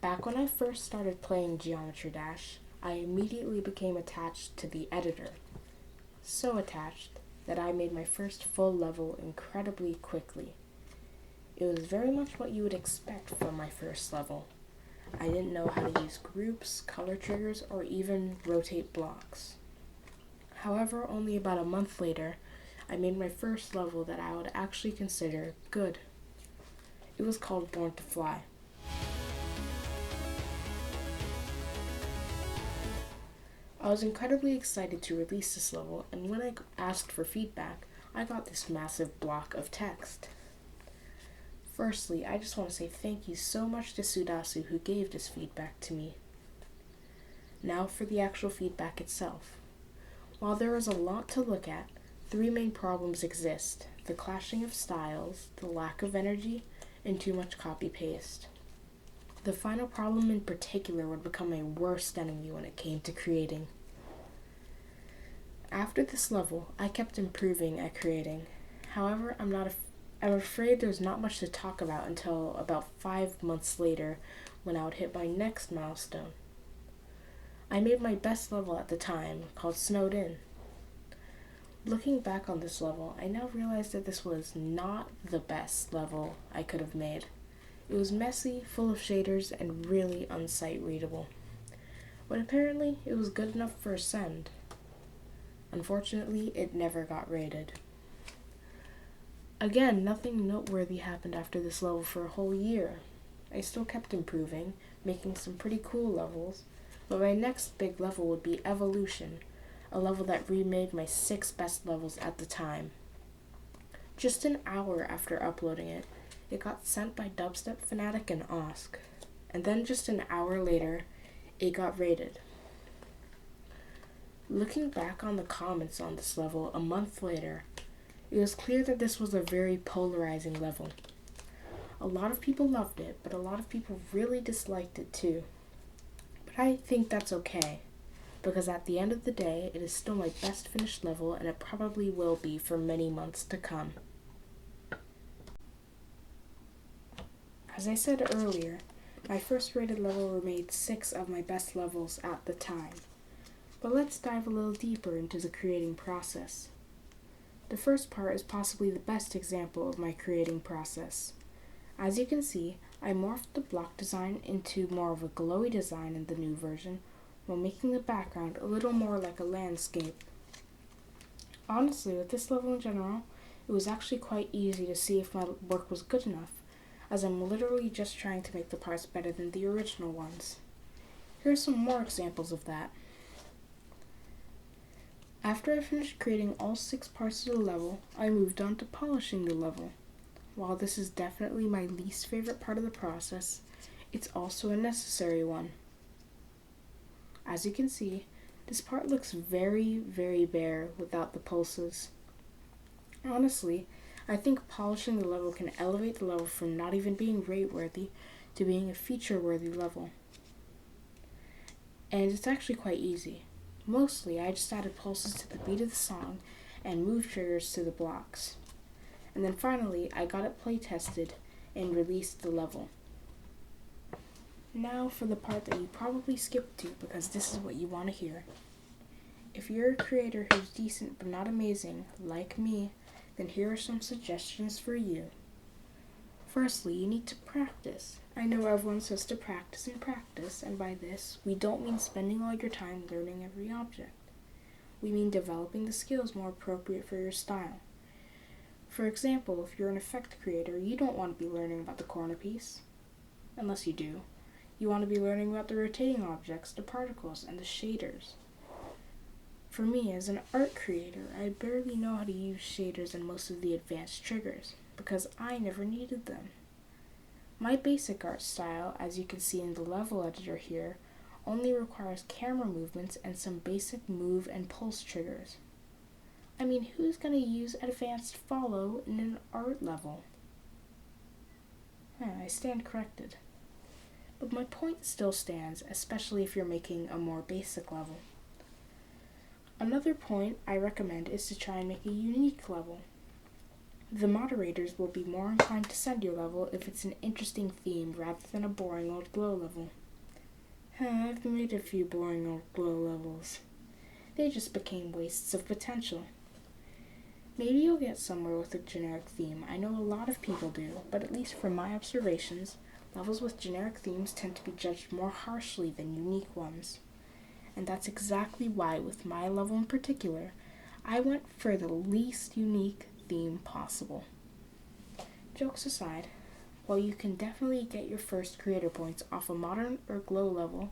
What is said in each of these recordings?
Back when I first started playing Geometry Dash, I immediately became attached to the editor. So attached that I made my first full level incredibly quickly. It was very much what you would expect from my first level. I didn't know how to use groups, color triggers, or even rotate blocks. However, only about a month later, I made my first level that I would actually consider good. It was called Born to Fly. I was incredibly excited to release this level, and when I asked for feedback, I got this massive block of text. Firstly, I just want to say thank you so much to Sudasu who gave this feedback to me. Now for the actual feedback itself. While there is a lot to look at, three main problems exist: the clashing of styles, the lack of energy, and too much copy-paste. The final problem in particular would become my worst enemy when it came to creating. After this level, I kept improving at creating. However, I'm afraid there's not much to talk about until about 5 months later when I would hit my next milestone. I made my best level at the time, called Snowed In. Looking back on this level, I now realize that this was not the best level I could have made. It was messy, full of shaders, and really unsight readable. But apparently, it was good enough for a send. Unfortunately, it never got rated. Again, nothing noteworthy happened after this level for a whole year. I still kept improving, making some pretty cool levels, but my next big level would be Evolution, a level that remade my 6 best levels at the time. Just an hour after uploading it, it got sent by Dubstep Fanatic and Osk, and then just an hour later, it got rated. Looking back on the comments on this level a month later, it was clear that this was a very polarizing level. A lot of people loved it, but a lot of people really disliked it too. But I think that's okay, because at the end of the day, it is still my best finished level, and it probably will be for many months to come. As I said earlier, my first rated level remained 6 of my best levels at the time. But let's dive a little deeper into the creating process. The first part is possibly the best example of my creating process. As you can see, I morphed the block design into more of a glowy design in the new version, while making the background a little more like a landscape. Honestly, with this level in general, it was actually quite easy to see if my work was good enough, as I'm literally just trying to make the parts better than the original ones. Here are some more examples of that. After I finished creating all 6 parts of the level, I moved on to polishing the level. While this is definitely my least favorite part of the process, it's also a necessary one. As you can see, this part looks very, very bare without the pulses. Honestly, I think polishing the level can elevate the level from not even being rate-worthy to being a feature-worthy level. And it's actually quite easy. Mostly, I just added pulses to the beat of the song and move triggers to the blocks. And then finally, I got it play-tested and released the level. Now for the part that you probably skipped to because this is what you want to hear. If you're a creator who's decent but not amazing, like me, then here are some suggestions for you. Firstly, you need to practice. I know everyone says to practice and practice, and by this, we don't mean spending all your time learning every object. We mean developing the skills more appropriate for your style. For example, if you're an effect creator, you don't want to be learning about the corner piece. Unless you do. You want to be learning about the rotating objects, the particles, and the shaders. For me, as an art creator, I barely know how to use shaders and most of the advanced triggers, because I never needed them. My basic art style, as you can see in the level editor here, only requires camera movements and some basic move and pulse triggers. I mean, who's going to use advanced follow in an art level? I stand corrected. But my point still stands, especially if you're making a more basic level. Another point I recommend is to try and make a unique level. The moderators will be more inclined to send your level if it's an interesting theme rather than a boring old glow level. I've made a few boring old glow levels. They just became wastes of potential. Maybe you'll get somewhere with a generic theme. I know a lot of people do, but at least from my observations, levels with generic themes tend to be judged more harshly than unique ones. And that's exactly why, with my level in particular, I went for the least unique theme possible. Jokes aside, while you can definitely get your first creator points off a modern or glow level,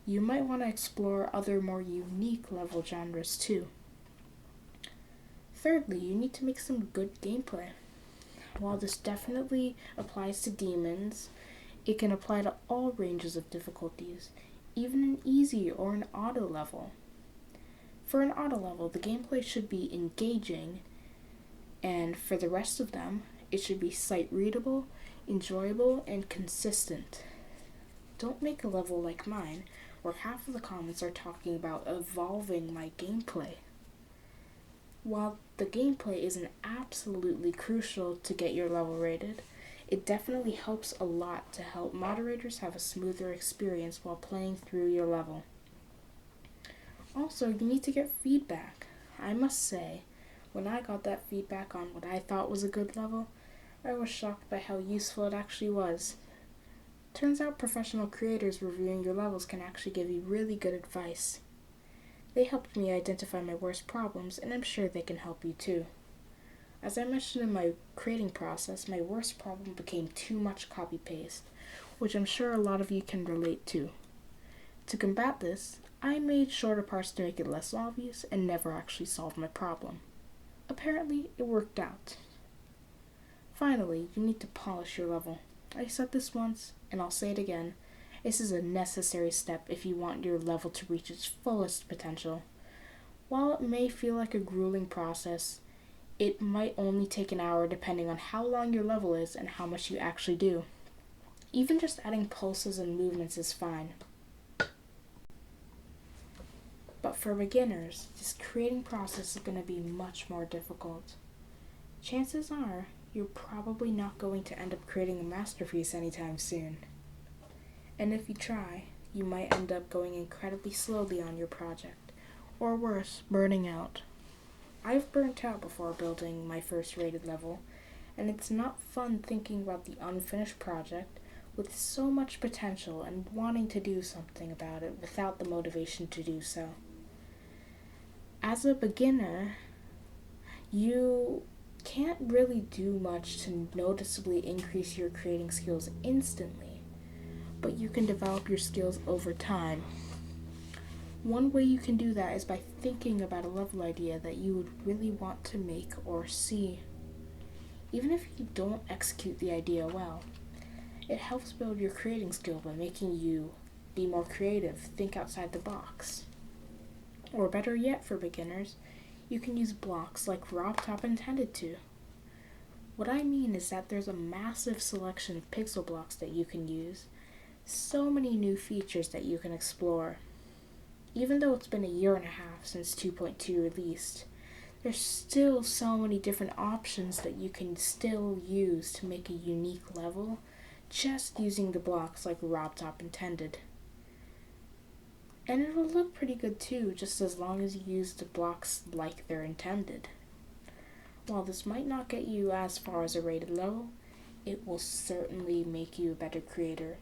you might want to explore other more unique level genres too. Thirdly, you need to make some good gameplay. While this definitely applies to demons, it can apply to all ranges of difficulties, even an easy or an auto level. For an auto level, the gameplay should be engaging, and for the rest of them, it should be sight-readable, enjoyable, and consistent. Don't make a level like mine, where half of the comments are talking about evolving my gameplay. While the gameplay isn't absolutely crucial to get your level rated, it definitely helps a lot to help moderators have a smoother experience while playing through your level. Also, you need to get feedback. I must say, when I got that feedback on what I thought was a good level, I was shocked by how useful it actually was. Turns out professional creators reviewing your levels can actually give you really good advice. They helped me identify my worst problems, and I'm sure they can help you too. As I mentioned in my creating process, my worst problem became too much copy-paste, which I'm sure a lot of you can relate to. To combat this, I made shorter parts to make it less obvious and never actually solved my problem. Apparently, it worked out. Finally, you need to polish your level. I said this once, and I'll say it again. This is a necessary step if you want your level to reach its fullest potential. While it may feel like a grueling process, it might only take an hour depending on how long your level is and how much you actually do. Even just adding pulses and movements is fine. But for beginners, this creating process is going to be much more difficult. Chances are, you're probably not going to end up creating a masterpiece anytime soon. And if you try, you might end up going incredibly slowly on your project, or worse, burning out. I've burnt out before building my first rated level, and it's not fun thinking about the unfinished project with so much potential and wanting to do something about it without the motivation to do so. As a beginner, you can't really do much to noticeably increase your creating skills instantly, but you can develop your skills over time. One way you can do that is by thinking about a level idea that you would really want to make or see. Even if you don't execute the idea well, it helps build your creating skill by making you be more creative, think outside the box. Or better yet for beginners, you can use blocks like RobTop intended to. What I mean is that there's a massive selection of pixel blocks that you can use, so many new features that you can explore. Even though it's been a year and a half since 2.2 released, there's still so many different options that you can still use to make a unique level just using the blocks like RobTop intended. And it'll look pretty good too, just as long as you use the blocks like they're intended. While this might not get you as far as a rated level, it will certainly make you a better creator.